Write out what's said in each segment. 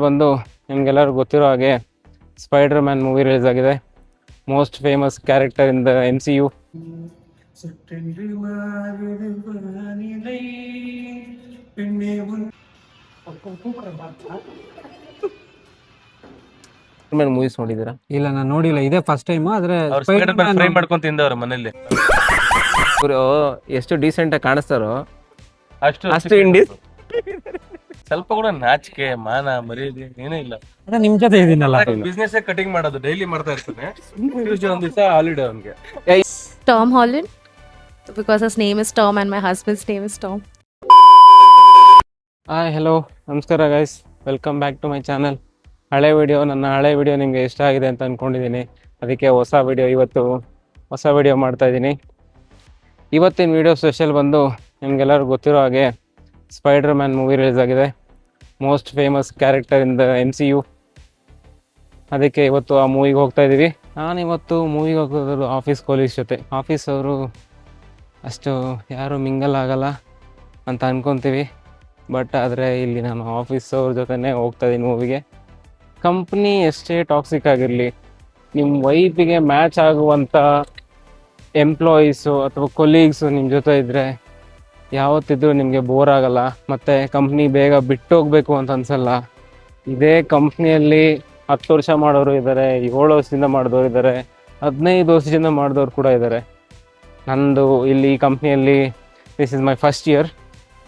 ಬಂದು ನಿಮಗೆಲ್ಲರೂ ಗೊತ್ತಿರೋ ಹಾಗೆ ಸ್ಪೈಡರ್ ಮ್ಯಾನ್ ಮೂವಿ ರಿಲೀಸ್ ಆಗಿದೆ. Most famous character in the MCU. Movies ನೋಡಿದ್ದೀರಾ? ಇಲ್ಲ, ನಾನು ನೋಡಿಲ್ಲ, ಇದೇ ಫಸ್ಟ್ ಟೈಮ್. ಆದ್ರೆ ಫ್ರೈ ಮಾಡ್ಕೊಂಡು ತಿಂದವ್ರ ಮನೇಲಿ ಇವರು ಎಷ್ಟು ಡೀಸೆಂಟ್ ಆಗಿ ಕಾಣಿಸ್ತಾರೋ ಅಷ್ಟು ಇಂಡೀಸ್. ಸ್ವಲ್ಪ ಕೂಡ ನಾಚಿಕೆ ಮಾನ ಮರ್ಯಾದೆ ಏನೂ ಇಲ್ಲ. ನಿಮ್ ಜೊತೆ ಇದೀನಲ್ಲ. ಬಿಸ್ನೆಸ್ ಕಟಿಂಗ್ ಮಾಡೋದು ಡೈಲಿ ಮಾಡ್ತಾ ಇರ್ತಾನೆ. ಒಂದ್ ದಿವಸ ಹಾಲಿಡೇ ಅವನ್ಗೆ. Tom Holland, because his name is Tom and my husband's name is Tom. Hi, hello, ನಮಸ್ಕಾರ guys, welcome back to my channel. ನನ್ನ ಹಳೆ ವಿಡಿಯೋ ನಿಮಗೆ ಇಷ್ಟ ಆಗಿದೆ ಅಂತ ಅಂದ್ಕೊಂಡಿದ್ದೀನಿ. ಅದಕ್ಕೆ ಹೊಸ ವಿಡಿಯೋ ಮಾಡ್ತಾ ಇದ್ದೀನಿ. ಇವತ್ತಿನ ವಿಡಿಯೋ ಸ್ಪೆಷಲ್ ಬಂದು ನಿಮಗೆಲ್ಲರೂ ಗೊತ್ತಿರೋ ಹಾಗೆ ಸ್ಪೈಡರ್ ಮ್ಯಾನ್ ಮೂವಿ ರಿಲೀಸ್ ಆಗಿದೆ. Most famous character in the MCU. ಅದಕ್ಕೆ ಇವತ್ತು ಆ ಮೂವಿಗೆ ಹೋಗ್ತಾ ಇದ್ದೀವಿ. ನಾನಿವತ್ತು ಮೂವಿಗೆ ಹೋಗೋದು ಆಫೀಸ್ ಕೊಲೀಗ್ಸ್ ಜೊತೆ. ಆಫೀಸ್ ಅವರು ಅಷ್ಟು ಯಾರು ಮಿಂಗಲ್ ಆಗಲ್ಲ ಅಂತ ಅಂದ್ಕೊತೀವಿ. ಬಟ್ ಆದರೆ ಇಲ್ಲಿ ನಾನು ಆಫೀಸ್ ಅವ್ರ ಜೊತೆನೇ ಹೋಗ್ತಾ ಇದ್ದೀನಿ ಮೂವಿಗೆ. ಕಂಪ್ನಿ ಎಷ್ಟೇ ಟಾಕ್ಸಿಕ್ ಆಗಿರಲಿ, ನಿಮ್ಮ ವೈಫಿಗೆ ಮ್ಯಾಚ್ ಆಗುವಂಥ ಎಂಪ್ಲಾಯೀಸು ಅಥವಾ ಕೊಲೀಗ್ಸು ನಿಮ್ಮ ಜೊತೆ ಇದ್ದರೆ ಯಾವತ್ತಿದ್ರೂ ನಿಮಗೆ ಬೋರ್ ಆಗಲ್ಲ. ಮತ್ತು ಕಂಪ್ನಿ ಬೇಗ ಬಿಟ್ಟು ಹೋಗಬೇಕು ಅಂತ ಅನಿಸಲ್ಲ. ಇದೇ ಕಂಪ್ನಿಯಲ್ಲಿ 10 ವರ್ಷ ಮಾಡೋರು ಇದ್ದಾರೆ, 7 ವರ್ಷದಿಂದ ಮಾಡಿದವರು ಇದ್ದಾರೆ, 15 ವರ್ಷದಿಂದ ಮಾಡಿದವ್ರು ಕೂಡ ಇದ್ದಾರೆ. ನಂದು ಇಲ್ಲಿ ಕಂಪ್ನಿಯಲ್ಲಿ this is my first year.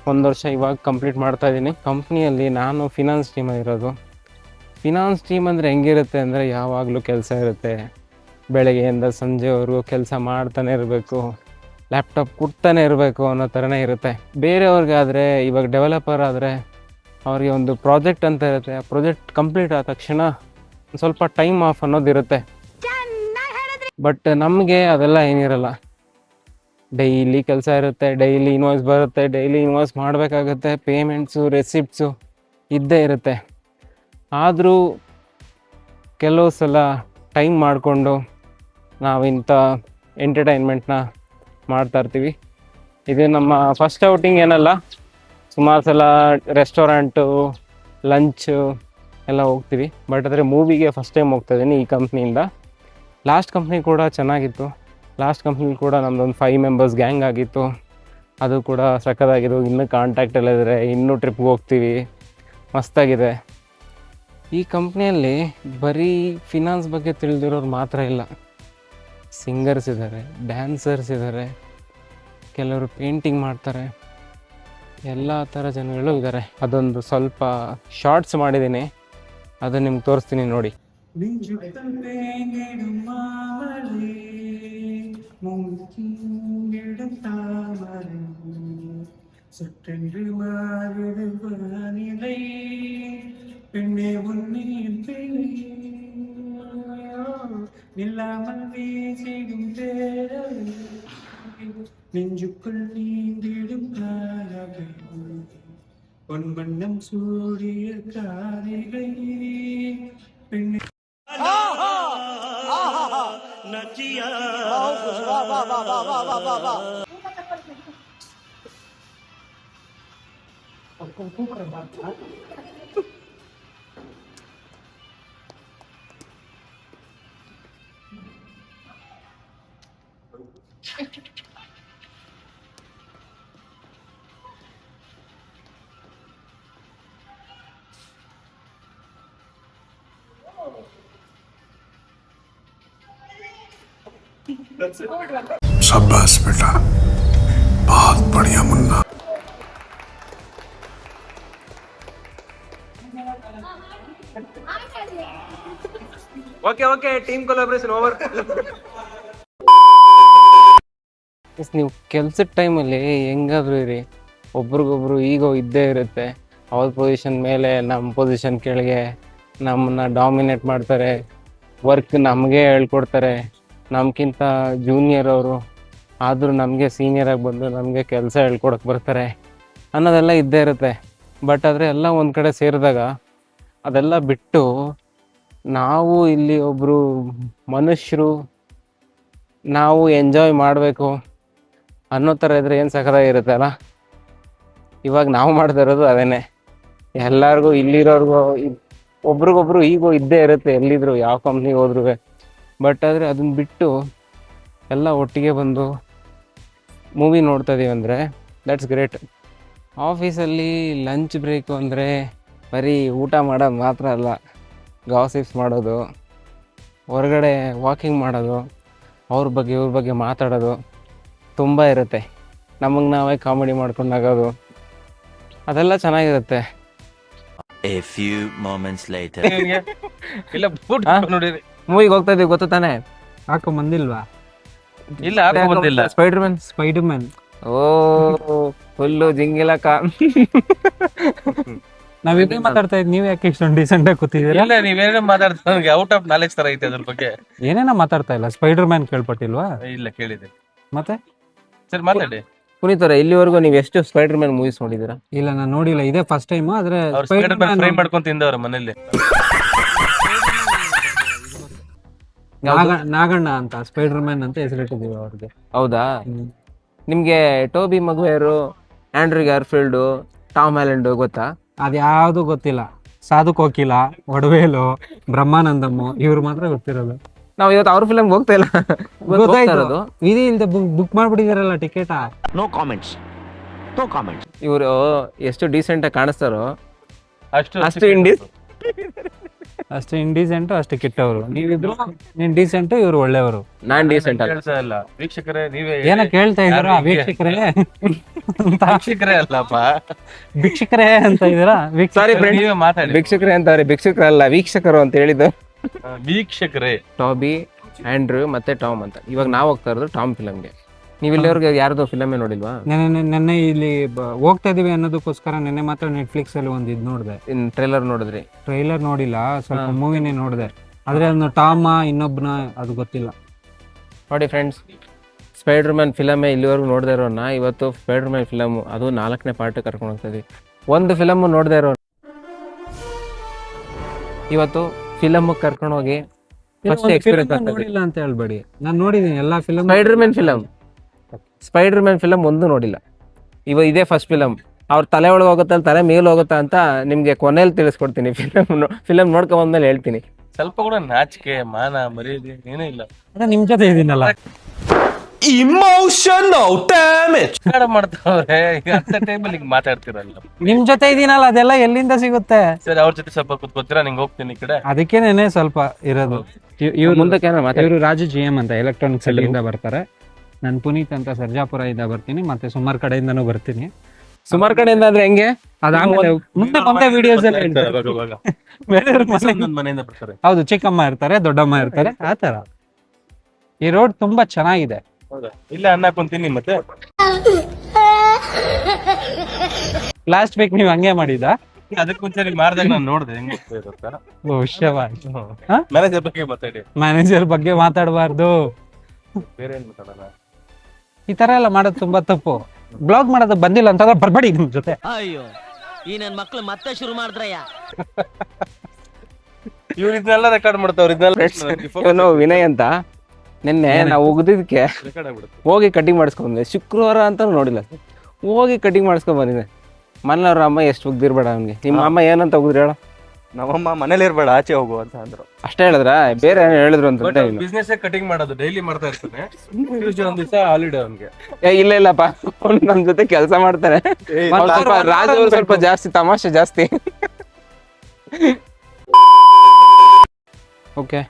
1 ವರ್ಷ ಇವಾಗ ಕಂಪ್ಲೀಟ್ ಮಾಡ್ತಾ ಇದ್ದೀನಿ. ಕಂಪ್ನಿಯಲ್ಲಿ ನಾನು ಫಿನಾನ್ಸ್ ಟೀಮಲ್ಲಿ ಇರೋದು. ಫಿನಾನ್ಸ್ ಟೀಮ್ ಅಂದರೆ ಹೆಂಗಿರುತ್ತೆ ಅಂದರೆ, ಯಾವಾಗಲೂ ಕೆಲಸ ಇರುತ್ತೆ. ಬೆಳಗ್ಗೆಯಿಂದ ಸಂಜೆವರೆಗೂ ಕೆಲಸ ಮಾಡ್ತಾನೆ ಇರಬೇಕು, ಲ್ಯಾಪ್ಟಾಪ್ ಕೊಡ್ತಾನೆ ಇರಬೇಕು ಅನ್ನೋ ಥರನೇ ಇರುತ್ತೆ. ಬೇರೆಯವ್ರಿಗಾದರೆ, ಇವಾಗ ಡೆವಲಪರ್ ಆದರೆ ಅವ್ರಿಗೆ ಒಂದು ಪ್ರಾಜೆಕ್ಟ್ ಅಂತ ಇರುತ್ತೆ. ಆ ಪ್ರಾಜೆಕ್ಟ್ ಕಂಪ್ಲೀಟ್ ಆದ ತಕ್ಷಣ ಸ್ವಲ್ಪ ಟೈಮ್ ಆಫ್ ಅನ್ನೋದಿರುತ್ತೆ. ಬಟ್ ನಮಗೆ ಅದೆಲ್ಲ ಏನಿರಲ್ಲ. ಡೈಲಿ ಕೆಲಸ ಇರುತ್ತೆ, ಡೈಲಿ ಇನ್ವಾಯ್ಸ್ ಬರುತ್ತೆ, ಡೈಲಿ ಇನ್ವಾಯ್ಸ್ ಮಾಡಬೇಕಾಗುತ್ತೆ, ಪೇಮೆಂಟ್ಸು ರೆಸಿಪ್ಟ್ಸು ಇದ್ದೇ ಇರುತ್ತೆ. ಆದರೂ ಕೆಲವು ಸಲ ಟೈಮ್ ಮಾಡಿಕೊಂಡು ನಾವಿಂಥ ಎಂಟರ್ಟೈನ್ಮೆಂಟ್ನ ಮಾಡ್ತಾಯಿರ್ತೀವಿ. ಇದು ನಮ್ಮ ಫಸ್ಟ್ ಔಟಿಂಗ್ ಏನಲ್ಲ, ಸುಮಾರು ಸಲ ರೆಸ್ಟೋರೆಂಟು, ಲಂಚು ಎಲ್ಲ ಹೋಗ್ತೀವಿ. ಬಟ್ ಆದರೆ ಮೂವಿಗೆ ಫಸ್ಟ್ ಟೈಮ್ ಹೋಗ್ತಾಯಿದ್ದೀನಿ ಈ ಕಂಪ್ನಿಯಿಂದ. ಲಾಸ್ಟ್ ಕಂಪ್ನಿ ಕೂಡ ಚೆನ್ನಾಗಿತ್ತು. ಲಾಸ್ಟ್ ಕಂಪ್ನಿ ಕೂಡ ನಮ್ಮದೊಂದು 5 ಮೆಂಬರ್ಸ್ ಗ್ಯಾಂಗ್ ಆಗಿತ್ತು. ಅದು ಕೂಡ ಸಕ್ಕತ್ತಾಗಿದ್ದು. ಇನ್ನೂ ಕಾಂಟ್ಯಾಕ್ಟೆಲ್ಲ ಇದ್ದಾರೆ, ಇನ್ನೂ ಟ್ರಿಪ್ಗೆ ಹೋಗ್ತೀವಿ, ಮಸ್ತಾಗಿದೆ. ಈ ಕಂಪ್ನಿಯಲ್ಲಿ ಬರೀ ಫಿನಾನ್ಸ್ ಬಗ್ಗೆ ತಿಳಿದಿರೋರು ಮಾತ್ರ ಇಲ್ಲ, ಸಿಂಗರ್ಸ್ ಇದ್ದಾರೆ, ಡ್ಯಾನ್ಸರ್ಸ್ ಇದ್ದಾರೆ, ಕೆಲವರು ಪೇಂಟಿಂಗ್ ಮಾಡ್ತಾರೆ, ಎಲ್ಲ ಥರ ಜನಗಳು ಇದ್ದಾರೆ. ಅದೊಂದು ಸ್ವಲ್ಪ ಶಾರ್ಟ್ಸ್ ಮಾಡಿದ್ದೀನಿ, ಅದು ನಿಮ್ಗೆ ತೋರಿಸ್ತೀನಿ ನೋಡಿ. பெண்ணே உன்னில் நில்லாமல் வீசிடும் நெஞ்சுக்குள் நீந்திடும் காலவை பொன் வண்ணம் சூடிய காரிகை பெண்ணே நச்சியா शाबाश बेटा, बहुत बढ़िया Munna. Okay team collaboration over. ನೀವು ಕೆಲಸದ ಟೈಮಲ್ಲಿ ಹೆಂಗಾದ್ರೂ ಇರಿ, ಒಬ್ರಿಗೊಬ್ರು ಈಗೋ ಇದ್ದೇ ಇರುತ್ತೆ. ಅವ್ರ ಪೊಸಿಷನ್ ಮೇಲೆ ನಮ್ಮ ಪೊಸಿಷನ್ ಕೆಳಗೆ ನಮ್ಮನ್ನ ಡಾಮಿನೇಟ್ ಮಾಡ್ತಾರೆ, ವರ್ಕ್ ನಮಗೆ ಹೇಳ್ಕೊಡ್ತಾರೆ. ನಮ್ಗಿಂತ ಜೂನಿಯರ್ ಅವರು ಆದರೂ ನಮಗೆ ಸೀನಿಯರಾಗಿ ಬಂದು ನಮಗೆ ಕೆಲಸ ಹೇಳ್ಕೊಡಕ್ಕೆ ಬರ್ತಾರೆ ಅನ್ನೋದೆಲ್ಲ ಇದ್ದೇ ಇರುತ್ತೆ. ಬಟ್ ಆದರೆ ಎಲ್ಲ ಒಂದು ಕಡೆ ಸೇರಿದಾಗ ಅದೆಲ್ಲ ಬಿಟ್ಟು ನಾವು ಇಲ್ಲಿ ಒಬ್ಬರು ಮನುಷ್ಯರು, ನಾವು ಎಂಜಾಯ್ ಮಾಡಬೇಕು ಅನ್ನೋ ಥರ ಇದ್ದರೆ ಏನು ಸಖತ್ತಾಗಿರುತ್ತೆ ಅಲ್ಲ. ಇವಾಗ ನಾವು ಮಾಡ್ತಾ ಇರೋದು ಅದೇನೆ. ಎಲ್ಲರಿಗೂ ಇಲ್ಲಿರೋರ್ಗೂ ಒಬ್ರಿಗೊಬ್ರು ಈಗೋ ಇದ್ದೇ ಇರುತ್ತೆ ಎಲ್ಲಿದ್ರು, ಯಾವ ಕಂಪ್ನಿಗೆ ಹೋದ್ರು. ಬಟ್ ಆದರೆ ಅದನ್ನ ಬಿಟ್ಟು ಎಲ್ಲ ಒಟ್ಟಿಗೆ ಬಂದು ಮೂವಿ ನೋಡ್ತಾ ಇದೀವಿ ಅಂದರೆ ದಟ್ಸ್ ಗ್ರೇಟ್. ಆಫೀಸಲ್ಲಿ ಲಂಚ್ ಬ್ರೇಕು ಅಂದರೆ ಬರೀ ಊಟ ಮಾಡೋದು ಮಾತ್ರ ಅಲ್ಲ, ಗಾಸಿಪ್ಸ್ ಮಾಡೋದು, ಹೊರಗಡೆ ವಾಕಿಂಗ್ ಮಾಡೋದು, ಅವ್ರ ಬಗ್ಗೆ ಇವ್ರ ಬಗ್ಗೆ ಮಾತಾಡೋದು ತುಂಬ ಇರುತ್ತೆ. ನಮಗೆ ನಾವೇ ಕಾಮಿಡಿ ಮಾಡ್ಕೊಂಡಾಗೋದು, ಅದೆಲ್ಲ ಚೆನ್ನಾಗಿರುತ್ತೆ. A few moments later. ಇಲ್ಲ ಬೂಟ್ ನೋಡಿರಿ. ಮೂವಿಗೆ ಹೋಗ್ತಾ ಇದೀವಿ ಗೊತ್ತು ತಾನೆ? ಹಾಕೋ ಬಂದಿಲ್ವಾ? ಇಲ್ಲ ಹಾಕೋ ಬಂದಿಲ್ಲ. Spider Man. ಓ ಫುಲ್ಲು ಜಿಂಗಿಲಕ. ನಾವಿಬ್ಬರೇ ಮಾತಾಡ್ತಾ ಇದ್, ನೀವ್ ಯಾಕೆ ಇಷ್ಟೊಂದು ಡೀಸೆಂಟ್ ಆಗಿ ಕೂತಿದ್ದೀರಾ? ಇಲ್ಲ ನೀವೇನೋ ಮಾತಾಡ್ತಾ ನನಗೆ ಔಟ್ ಆಫ್ ನಾಲೆಜ್ ತರ ಐತೆ ಅದ್ರ ಬಗ್ಗೆ. ಏನೇನ ಮಾತಾಡ್ತಾ ಇಲ್ಲ, ಸ್ಪೈಡರ್ ಮ್ಯಾನ್ ಕೇಳ್ಪಟ್ಟಿಲ್ವಾ? ಇಲ್ಲ ಕೇಳಿದೆ. ಮತ್ತೆ ಸರಿ ಮಾತಾಡಿ. ಪುನೀತ್ ಅವರೇ, ಇಲ್ಲಿವರೆಗೂ ನೀವು ಎಷ್ಟು ಸ್ಪೈಡರ್ ಮ್ಯಾನ್ ಮೂವೀಸ್ ನೋಡಿದ್ದೀರಾ? ಇಲ್ಲ, ನಾನು ನೋಡಿಲ್ಲ, ಇದೇ ಫಸ್ಟ್ ಟೈಮ್. ಆದ್ರೆ ಅವ್ರು ಸ್ಪೈಡರ್ ಮ್ಯಾನ್ ಫ್ರೈ ಮಾಡ್ಕೊಂಡ್ ತಿಂದವ್ರ ಮನೇಲಿ. ನಾಗಣ್ಣ ಅಂತ ಸ್ಪೈಡರ್ ಮ್ಯಾನ್ ಅಂತ ಹೆಸರಿಟ್ಟಿದೀವಿ ಅವ್ರಿಗೆ. ಹೌದಾ? ನಿಮ್ಗೆ ಟೋಬಿ ಮಗ್ವೇರು, ಆಂಡ್ರೂ ಗ್ಯಾರ್ಫೀಲ್ಡು, ಟಾಮ್ ಹ್ಯಾಲೆಂಡು ಗೊತ್ತಾ? ಅದ್ಯಾವ್ದು ಗೊತ್ತಿಲ್ಲ. ಸಾಧು ಕೋಕಿಲ, ಒಡವೇಲು, ಬ್ರಹ್ಮಾನಂದಮ್ಮು ಇವ್ರು ಮಾತ್ರ ಗೊತ್ತಿರೋದು. ನಾವು ಇವತ್ತು ಅವ್ರ ಫಿಲಮ್ ಹೋಗ್ತಾ ಇಲ್ಲ. ಗೊತ್ತಾಯ್ತು, ಇದೇ ಇಲ್ದೆ ಬುಕ್ ಮಾಡ್ಬಿಟ್ಟಿದಾರಲ್ಲ ticket. No comments. No comments. ಇವರು ಎಷ್ಟು ಡೀಸೆಂಟ್ ಆಗಿ ಕಾಣಿಸ್ತಾರೋ ಅಷ್ಟು ಅಷ್ಟು ಇಂಡೀಸ್. ಅಷ್ಟು ಇಂಡೀಸೆಂಟು, ಅಷ್ಟು ಕೆಟ್ಟವರು. ನೀವಿದ್ರು ನೀನ್ ಡೀಸೆಂಟು, ಇವ್ರು ಒಳ್ಳೆಯವರು. ನಾನ್ ಡೀಸೆಂಟ್ ಅಲ್ಲ. ಕೆಲಸ ಇಲ್ಲ. ವೀಕ್ಷಕರೇ ನೀವೇ ಏನ ಕೇಳ್ತಾ ಇದ್ದೀರಾ? ಯಾರು ವೀಕ್ಷಕರೇ ವೀಕ್ಷಕರೇ ಅಲ್ಲಪ್ಪ, ಭಿಕ್ಷಕರೇ ಅಂತ ಇದ್ದೀರಾ? ಸಾರಿ ಫ್ರೆಂಡ್, ನೀವೇ ಮಾತಾಡಿ. ಭಿಕ್ಷಕರೇ ಅಂತಾರೆ, ಭಿಕ್ಷಕರಲ್ಲ ವೀಕ್ಷಕರು ಅಂತ ಹೇಳಿದ್ದು. ವೀಕ್ಷಕರೇ ಟಾಬಿ, ಆಂಡ್ರೂ ಮತ್ತೆ ಟಾಮ್ ಅಂತ. ಇವಾಗ ನಾವು ಹೋಗ್ತಾ ಇರೋದು ಟಾಮ್ ಫಿಲಮ್ಗೆ. ನೀವು ಇಲ್ಲಿವರೆಗೆ ಯಾರ್ದು ಫಿಲಮೇ ನೋಡಿಲ್ವಾ? ನೆನ್ನೆ ಇಲ್ಲಿ ಹೋಗ್ತಾ ಇದೀವಿ ಅನ್ನೋದಕ್ಕೋಸ್ಕರ ನೆನ್ನೆ ಮಾತ್ರ ನೆಟ್ಫ್ಲಿಕ್ಸ್ ಅಲ್ಲಿ ಒಂದು ಇದು ನೋಡಿದೆ. ಇನ್ ಟ್ರೈಲರ್ ನೋಡಿದ್ರಿ? ಟ್ರೈಲರ್ ನೋಡಿಲ್ಲ, ಸ್ವಲ್ಪ ಮೂವಿನೇ ನೋಡಿದೆ. ಆದ್ರೆ ಅದನ್ನ ಟಾಮ ಇನ್ನೊಬ್ನ ಅದು ಗೊತ್ತಿಲ್ಲ. ನೋಡಿ ಫ್ರೆಂಡ್ಸ್, ಸ್ಪೈಡರ್ ಮ್ಯಾನ್ ಫಿಲಮೇ ಇಲ್ಲಿವರೆಗೂ ನೋಡದೇ ಇರೋನ ಇವತ್ತು ಸ್ಪೈಡರ್ ಮ್ಯಾನ್ ಫಿಲಮು, ಅದು 4ನೇ ಪಾರ್ಟ್ ಕರ್ಕೊಂಡು ಹೋಗ್ತಾ ಇದೀವಿ. ಒಂದು ಫಿಲಮು ನೋಡದೇ ಇರೋ ಇವತ್ತು ಫಿಲಮ್ ಕರ್ಕೊಂಡು ಹೋಗಿ ಫಸ್ಟ್ ಎಕ್ಸ್ಪೀರಿಯನ್ಸ್ ನೋಡಿಲ್ಲ ಅಂತ ಹೇಳ್ಬೇಡಿ, ನಾನು ನೋಡಿದೀನಿ ಎಲ್ಲಾ ಫಿಲಮ್. ಸ್ಪೈಡರ್ ಮ್ಯಾನ್ ಫಿಲಮ್ ಒಂದು ನೋಡಿಲ್ಲ. ಇದೇ ಫಸ್ಟ್ ಫಿಲಮ್. ಅವ್ರ ತಲೆ ಒಳಗೆ ಹೋಗುತ್ತಾ ತಲೆ ಮೇಲೆ ಹೋಗುತ್ತಾ ಅಂತ ನಿಮ್ಗೆ ಕೊನೆಯಲ್ಲಿ ತಿಳಿಸ್ಕೊಡ್ತೀನಿ. ಫಿಲಮ್ ನೋಡ್ಕೊಂಡ್ ಬಂದ್ಮೇಲೆ ಹೇಳ್ತೀನಿ. ಸ್ವಲ್ಪ ಕೂಡ ನಾಚಿಕೆ ಮಾನ ಮರ್ಯಾದೆ ಏನೂ ಇಲ್ಲ. ನಿಮ್ ಜೊತೆ ಇದೀನಲ್ಲ. ಇಮೋಷನಲ್ ಡ್ಯಾಮೇಜ್ ಮಾಡ್ತಾವ್ರೆ ಅಂತ ಟೈಮಲ್ಲಿ ಹಿಂಗ್ ಮಾತಾಡ್ತಿರಲ್ಲ. ನಿಮ್ ಜೊತೆ ಇದೀನಲ್ಲ, ಅದೆಲ್ಲ ಎಲ್ಲಿಂದ ಸಿಗುತ್ತೆ? ಸರಿ, ಅವ್ರ ಜೊತೆ ಸ್ವಲ್ಪ ಕೂತ್ಕೋತೀರಾ? ನಿಂಗೆ ಹೋಗ್ತೀನಿ ಈ ಕಡೆ. ಅದಕ್ಕೇನೆ ಸ್ವಲ್ಪ ಇರೋದು. ಮುಂದಕ್ಕೆ ರಾಜು GM ಅಂತ ಎಲೆಕ್ಟ್ರಾನಿಕ್ಸ್ ಇಂದ ಬರ್ತಾರೆ. ನಾನು ಪುನೀತ್ ಅಂತ ಸರ್ಜಾಪುರ ಇಂದ ಬರ್ತೀನಿ, ಮತ್ತೆ ಸುಮಾರು ಕಡೆಯಿಂದನೂ ಬರ್ತೀನಿ. ಸುಮಾರು ಕಡೆಯಿಂದ ಅಂದ್ರೆ ಹೆಂಗೆ? ಅದಾದ್ಮೇಲೆ ಮುಂದೆ ವಿಡಿಯೋಸ್ ಎಲ್ಲ ಹೇಳ್ತಾರೆ. ಬೇರೆಯವ್ರ ಮನೆಯಿಂದ ಬರ್ತಾರೆ. ಹೌದು, ಚಿಕ್ಕಮ್ಮ ಇರ್ತಾರೆ, ದೊಡ್ಡಮ್ಮ ಇರ್ತಾರೆ, ಆತರ. ಈ ರೋಡ್ ತುಂಬಾ ಚೆನ್ನಾಗಿದೆ. ಇಲ್ಲ ಅನ್ನ ಕುಂತೀನಿ. ಮತ್ತೆ ಲಾಸ್ಟ್ ವೀಕ್ ನೀವ್ ಹಂಗೆ ಮಾಡಿದ? ಅದಕ್ಕೆ ಮುಂಚೆ ನೀವು ಮಾಡಿದಾಗ ನಾನು ನೋಡಿದೆ ಹೆಂಗ್ ಮ್ಯಾನೇಜರ್ ಬಗ್ಗೆ ಮಾತಾಡಿ. ಮ್ಯಾನೇಜರ್ ಬಗ್ಗೆ ಮಾತಾಡಬಾರ್ದು, ಬೇರೆ ಏನ್ ಮಾತಾಡೋಣ. ಈ ತರ ಎಲ್ಲ ಮಾಡೋದು ತುಂಬಾ ತಪ್ಪು. ಬ್ಲಾಗ್ ಮಾಡೋದು ಬಂದಿಲ್ಲ ಅಂತಂದ್ರೆ ಬರ್ಬೇಡಿ ನಿಮ್ ಜೊತೆ. ಅಯ್ಯೋ, ಈ ನನ್ ಮಕ್ಳು ಮತ್ತೆ ಶುರು ಮಾಡಿದ್ರಯ್ಯ. ಇವ್ರು ಇದನ್ನೆಲ್ಲ ರೆಕಾರ್ಡ್ ಮಾಡ್ತಾವ್ರ. ಇವನು ವಿನಯ್ ಅಂತ. ನಿನ್ನೆ ನಾವು ಉಗ್ದಿದ್ದಕ್ಕೆ ಹೋಗಿ ಕಟಿಂಗ್ ಮಾಡಿಸ್ಕೊಂಡ್ಬಂದೆ. ಶುಕ್ರವಾರ ಅಂತ ನೋಡಿಲ್ಲ, ಹೋಗಿ ಕಟಿಂಗ್ ಮಾಡಿಸ್ಕೊಂಡ್ ಬಂದಿದ್ದೆ. ಮನೇಲವ್ರ ಅಮ್ಮ ಎಷ್ಟು ಉಗ್ದಿರ್ಬೇಡ ಅವ್ನಿಗೆ. ನಿಮ್ಮ ಅಮ್ಮ ಏನಂತ ಉಗ್ದ್ರಿ ಹೇಳ? ನಮ್ಮಮ್ಮ ಮನೇಲಿ ಇರ್ಬೇಡ, ಆಚೆ ಹೋಗು ಅಂತ ಅಂದ್ರು. ಅಷ್ಟೇ ಹೇಳಿದ್ರ? ಬೇರೆ ಏನ್ ಹೇಳಿದ್ರು ಅಂತ? ಬಿಸ್ನೆಸ್ ಕಟಿಂಗ್ ಮಾಡೋದು ಡೈಲಿ ಮಾಡ್ತಾ ಇರ್ತಾನೆ. ಒಂದ್ ದಿವಸ ಹಾಲಿಡೇ ಅವ್ನಿಗೆ. ಇಲ್ಲ ಇಲ್ಲಪ್ಪ, ಅವ್ನು ನಮ್ ಜೊತೆ ಕೆಲಸ ಮಾಡ್ತಾರೆ. ರಾಜು ಅವ್ರು ಸ್ವಲ್ಪ ಜಾಸ್ತಿ ತಮಾಷೆ ಜಾಸ್ತಿ. ಓಕೆ,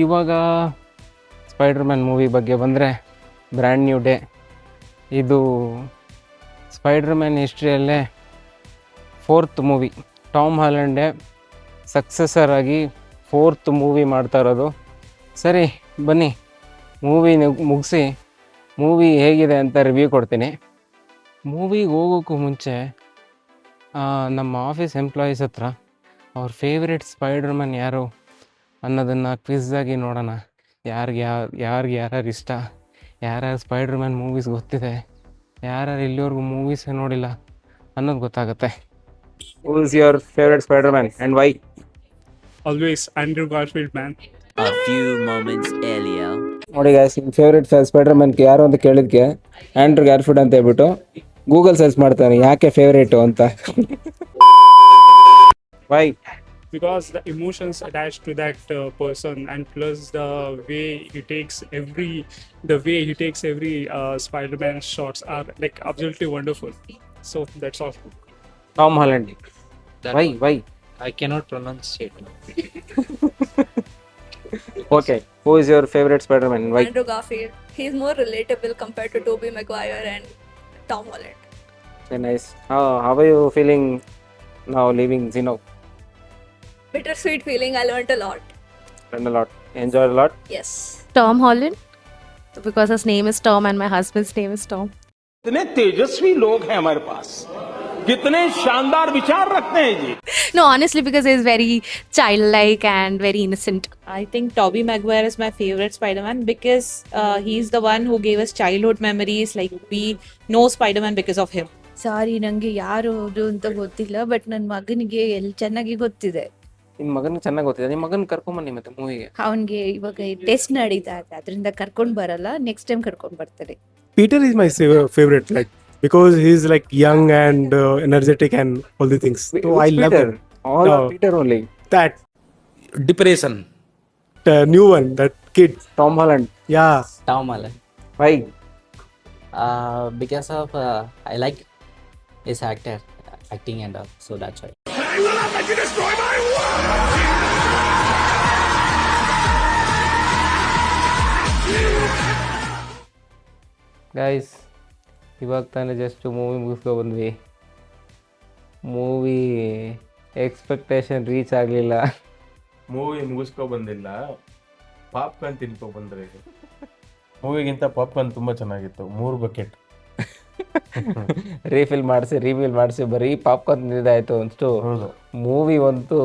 ಇವಾಗ ಸ್ಪೈಡರ್ ಮ್ಯಾನ್ ಮೂವಿ ಬಗ್ಗೆ ಬಂದರೆ, ಬ್ರ್ಯಾಂಡ್ ನ್ಯೂ ಡೇ. ಇದು ಸ್ಪೈಡರ್ ಮ್ಯಾನ್ ಹಿಸ್ಟ್ರಿಯಲ್ಲೇ 4th ಮೂವಿ. ಟಾಮ್ ಹಾಲೆಂಡೇ ಸಕ್ಸೆಸರ್ ಆಗಿ 4th ಮೂವಿ ಮಾಡ್ತಾ ಇರೋದು. ಸರಿ ಬನ್ನಿ, ಮೂವಿ ಮುಗಿಸಿ ಮೂವಿ ಹೇಗಿದೆ ಅಂತ ರಿವ್ಯೂ ಕೊಡ್ತೀನಿ. ಮೂವಿಗೆ ಹೋಗೋಕ್ಕೂ ಮುಂಚೆ ನಮ್ಮ ಆಫೀಸ್ ಎಂಪ್ಲಾಯೀಸ್ ಹತ್ರ ಅವ್ರ ಫೇವ್ರೆಟ್ ಸ್ಪೈಡರ್ ಮ್ಯಾನ್ ಯಾರು ಅನ್ನೋದನ್ನು ಕ್ವಿಝಾಗಿ ನೋಡೋಣ. ಯಾರಿಗೆ ಯಾರ್ಯಾರು ಇಷ್ಟ, ಯಾರ್ಯಾರು ಸ್ಪೈಡರ್ ಮ್ಯಾನ್ ಮೂವೀಸ್ ಗೊತ್ತಿದೆ, ಯಾರ್ಯಾರು ಇಲ್ಲಿವರೆಗೂ ಮೂವೀಸೇ ನೋಡಿಲ್ಲ ಅನ್ನೋದು ಗೊತ್ತಾಗುತ್ತೆ. Who is your favorite Spider-Man and why? Always Andrew Garfield, man. A few moments earlier. ನೋಡಿ ಗೈಸ್, ನಿಮ್ಮ ಫೇವ್ರೆಟ್ ಸ್ಪೈಡರ್ ಮ್ಯಾನ್ ಯಾರು ಅಂತ ಕೇಳಿದ್ಕೆ ಆಂಡ್ರೂ ಗ್ಯಾರ್ಫೀಲ್ಡ್ ಅಂತ ಹೇಳ್ಬಿಟ್ಟು ಗೂಗಲ್ ಸರ್ಚ್ ಮಾಡ್ತಾನೆ ಯಾಕೆ ಫೇವ್ರೇಟು ಅಂತ. Why because the emotions attached to that person, and plus the way he takes every Spider-Man shots are like absolutely wonderful. So that's all. Tom Holland. Why I cannot pronounce it. Okay, who is your favourite Spider Man? Why? Andrew Garfield. He's more relatable compared to Tobey Maguire and Tom Holland. Very nice. How are you feeling now leaving Zeno? Bittersweet feeling. I learned a lot. Learned a lot. Enjoyed a lot. Yes. Tom Holland, because his name is Tom and my husband's name is Tom. कितने तेजस्वी लोग हैं हमारे पास, कितने शानदार विचार रखते हैं जी. No, honestly, because he's very childlike and very innocent. I think Tobey Maguire is my favorite Spider-Man because he's the one who gave us childhood memories. Like we know Spider-Man because of him. ಸಾರಿ, ನನಗೆ ಯಾರು ಅವರು ಅಂತ ಗೊತ್ತಿಲ್ಲ, but ನನ್ನ ಮಗನಿಗೆ ಚೆನ್ನಾಗಿ ಗೊತ್ತಿದೆ. ನಿಮ್ಮ ಮಗನಿಗೆ ಚೆನ್ನಾಗಿ ಗೊತ್ತಿದೆ. ನಿಮ್ಮ ಮಗನ ಕರ್ಕೊಂಬನ್ನಿ ಮತ್ತೆ ಮೂವಿಗೆ. ಅವನಿಗೆ ಇವಾಗ ಟೆಸ್ಟ್ ನಡೀತಾ ಇದೆ, ಅದರಿಂದ ಕರ್ಕೊಂಡು ಬರಲ್ಲ. ನೆಕ್ಸ್ಟ್ ಟೈಮ್ ಕರ್ಕೊಂಡು ಬರ್ತಾರೆ. Peter is my favorite, like because he's like young and energetic and all the things. So I love Peter. him. All No. of Peter only. That depression. new one, that kid. Tom Holland. Yeah. Tom Holland. Why? Because of I like his acting and all, so that's why. Guys, ಇವಾಗ ತಾನೇ just movie ಮುಗಿಸ್ಕೊ ಬಂದ್ವಿ. Movie expectation reach ಆಗಲಿಲ್ಲ. Movie ಮುಗಿಸ್ಕೊ ಬಂದಿಲ್ಲ, popcorn ತಿನ್ಕೊ ಬಂದ್ರೆ. ಮೂವಿಗಿಂತ popcorn ತುಂಬ ಚೆನ್ನಾಗಿತ್ತು. 3 bucket refill ಮಾಡಿಸಿ ಬರೀ ಪಾಪ್ಕಾರ್ನ್ ತಿಂದಿದ್ದಾಯ್ತು ಅನ್ಸ್ತು. ಹೌದು, ಮೂವಿ ಅಂತೂ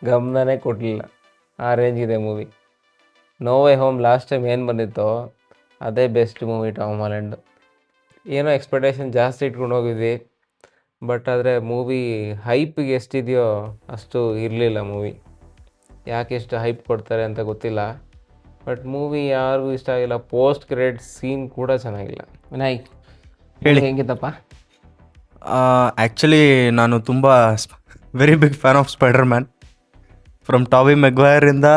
ಗಮನನೇ ಕೊಡಲಿಲ್ಲ. ಆ ರೇಂಜ್ ಇದೆ movie. No way home last time ಏನು ಬಂದಿತ್ತೋ ಅದೇ ಬೆಸ್ಟ್ ಮೂವಿ ಟಾಮ್ ಹಾಲೆಂಡ್. ಏನೋ ಎಕ್ಸ್ಪೆಕ್ಟೇಷನ್ ಜಾಸ್ತಿ ಇಟ್ಕೊಂಡು ಹೋಗಿದ್ವಿ, ಬಟ್ ಆದರೆ ಮೂವಿ ಹೈಪಿಗೆ ಎಷ್ಟಿದೆಯೋ ಅಷ್ಟು ಇರಲಿಲ್ಲ ಮೂವಿ. ಯಾಕೆ ಎಷ್ಟು ಹೈಪ್ ಕೊಡ್ತಾರೆ ಅಂತ ಗೊತ್ತಿಲ್ಲ, ಬಟ್ ಮೂವಿ ಯಾರಿಗೂ ಇಷ್ಟ ಆಗಿಲ್ಲ. ಪೋಸ್ಟ್ ಕ್ರೆಡಿಟ್ ಸೀನ್ ಕೂಡ ಚೆನ್ನಾಗಿಲ್ಲ. ವಿನಯ್ ಹೇಳಿ. ಹೆಂಗಿತ್ತಪ್ಪ? ಆ್ಯಕ್ಚುಲಿ ನಾನು ತುಂಬ very big fan of Spider Man. From Tobey ಮೆಗ್ವೈರಿಂದ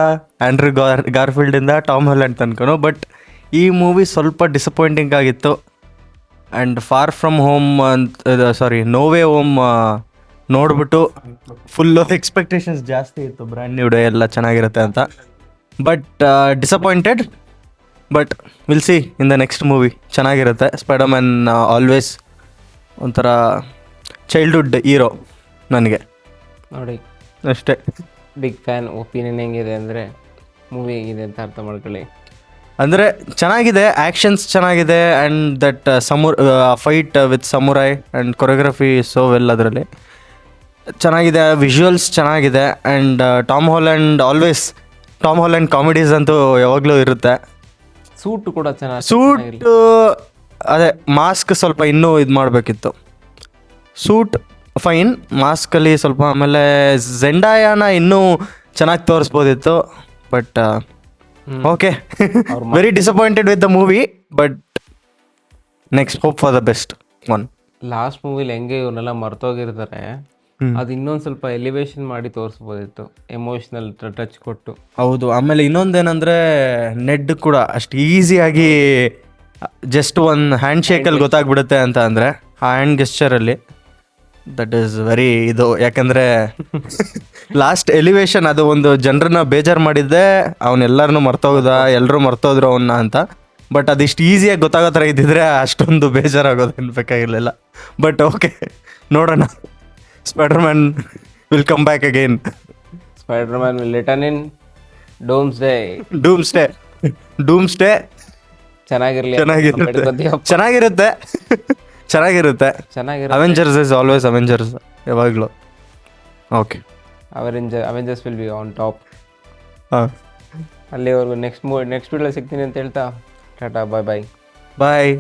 ಆ್ಯಂಡ್ರೂ ಗಾರ್ಫೀಲ್ಡಿಂದ ಟಾಮ್ ಹಾಲೆಂಡ್ ತನಕನೂ. ಬಟ್ ಈ ಮೂವಿ ಸ್ವಲ್ಪ ಡಿಸಪಾಯಿಂಟಿಂಗ್ ಆಗಿತ್ತು. And Far From Home No way Home ನೋಡ್ಬಿಟ್ಟು ಫುಲ್ಲು ಎಕ್ಸ್ಪೆಕ್ಟೇಷನ್ಸ್ ಜಾಸ್ತಿ ಇತ್ತು, ಬ್ರ್ಯಾಂಡ್ ನ್ಯೂ ಡೇ ಎಲ್ಲ ಚೆನ್ನಾಗಿರುತ್ತೆ ಅಂತ. But disappointed. But will see in the next movie. ಚೆನ್ನಾಗಿರುತ್ತೆ. ಸ್ಪೈಡರ್ ಮ್ಯಾನ್ ಆಲ್ವೇಸ್ ಒಂಥರ ಚೈಲ್ಡ್ಹುಡ್ ಹೀರೋ ನನಗೆ, ನೋಡಿ ಅಷ್ಟೇ. Big fan. ಒಪಿನಿಯನ್ ಹೆಂಗಿದೆ ಅಂದರೆ ಮೂವಿ ಹೇಗಿದೆ ಅಂತ ಅರ್ಥ ಮಾಡ್ಕೊಳ್ಳಿ. ಅಂದರೆ ಚೆನ್ನಾಗಿದೆ, ಆ್ಯಕ್ಷನ್ಸ್ ಚೆನ್ನಾಗಿದೆ, and that fight with samurai and choreography so well ಅದರಲ್ಲಿ ಚೆನ್ನಾಗಿದೆ. ವಿಜುವಲ್ಸ್ ಚೆನ್ನಾಗಿದೆ. ಆ್ಯಂಡ್ ಟಾಮ್ ಹಾಲೆಂಡ್ ಕಾಮಿಡೀಸ್ ಅಂತೂ ಯಾವಾಗಲೂ ಇರುತ್ತೆ. ಸೂಟ್ ಕೂಡ ಚೆನ್ನಾಗಿ. ಸೂಟ್ ಅದೇ ಮಾಸ್ಕ್ ಸ್ವಲ್ಪ ಇನ್ನೂ ಇದು ಮಾಡಬೇಕಿತ್ತು. ಸೂಟ್ ಫೈನ್, ಮಾಸ್ಕಲ್ಲಿ ಸ್ವಲ್ಪ. ಆಮೇಲೆ ಝೆಂಡಾಯಾನ ಇನ್ನೂ ಚೆನ್ನಾಗಿ ತೋರಿಸ್ಬೋದಿತ್ತು. But okay, very disappointed with the movie. But next hope for the best one. Last ಮೂವಿಲಿ ಹೆಂಗೆ ಇವನ್ನೆಲ್ಲ ಮರ್ತೋಗಿರ್ತಾರೆ, ಅದು ಇನ್ನೊಂದು ಸ್ವಲ್ಪ ಎಲಿವೇಶನ್ ಮಾಡಿ ತೋರಿಸ್ಬೋದಿತ್ತು, ಎಮೋಷ್ನಲ್ ಟಚ್ ಕೊಟ್ಟು. ಹೌದು. ಆಮೇಲೆ ಇನ್ನೊಂದೇನೆಂದರೆ ನೆಡ್ ಕೂಡ ಅಷ್ಟು ಈಸಿಯಾಗಿ ಜಸ್ಟ್ ಒಂದು ಹ್ಯಾಂಡ್ ಶೇಕಲ್ಲಿ ಗೊತ್ತಾಗ್ಬಿಡುತ್ತೆ ಅಂತ ಅಂದರೆ ಆ ಹ್ಯಾಂಡ್ ಗೆಸ್ಚರಲ್ಲಿ. ದಟ್ ಈಸ್ ವೆರಿ ಇದು. ಯಾಕಂದರೆ ಲಾಸ್ಟ್ ಎಲಿವೇಶನ್ ಅದು ಒಂದು ಜನರನ್ನ ಬೇಜಾರು ಮಾಡಿದ್ದೆ, ಅವನ್ನೆಲ್ಲರನ್ನೂ ಮರ್ತೋಗ್ದ, ಎಲ್ಲರೂ ಮರ್ತೋದ್ರು ಅವನ್ನ ಅಂತ. ಬಟ್ ಅದಿಷ್ಟು ಈಸಿಯಾಗಿ ಗೊತ್ತಾಗೋ ಥರ ಇದ್ದಿದ್ರೆ ಅಷ್ಟೊಂದು ಬೇಜಾರಾಗೋದೇನು ಬೇಕಾಗಿರಲಿಲ್ಲ. ಬಟ್ ಓಕೆ, ನೋಡೋಣ. Spider Man will come back again. Spider Man will return in Doomsday. ಚೆನ್ನಾಗಿರುತ್ತೆ. ಅವೆಂಜರ್ಸ್ ಇಸ್ ಆಲ್ವೇಸ್ ಅವೆಂಜರ್ಸ್ ಯಾವಾಗಲೂ. Okay, Avengers will be on top. ಹಾಂ, ಅಲ್ಲಿವರೆಗೂ ನೆಕ್ಸ್ಟ್ ವಿಡಿಯೋ ಸಿಗ್ತೀನಿ ಅಂತ ಹೇಳ್ತಾ ಟಾಟಾ, ಬಾಯ್. ಬಾಯ್.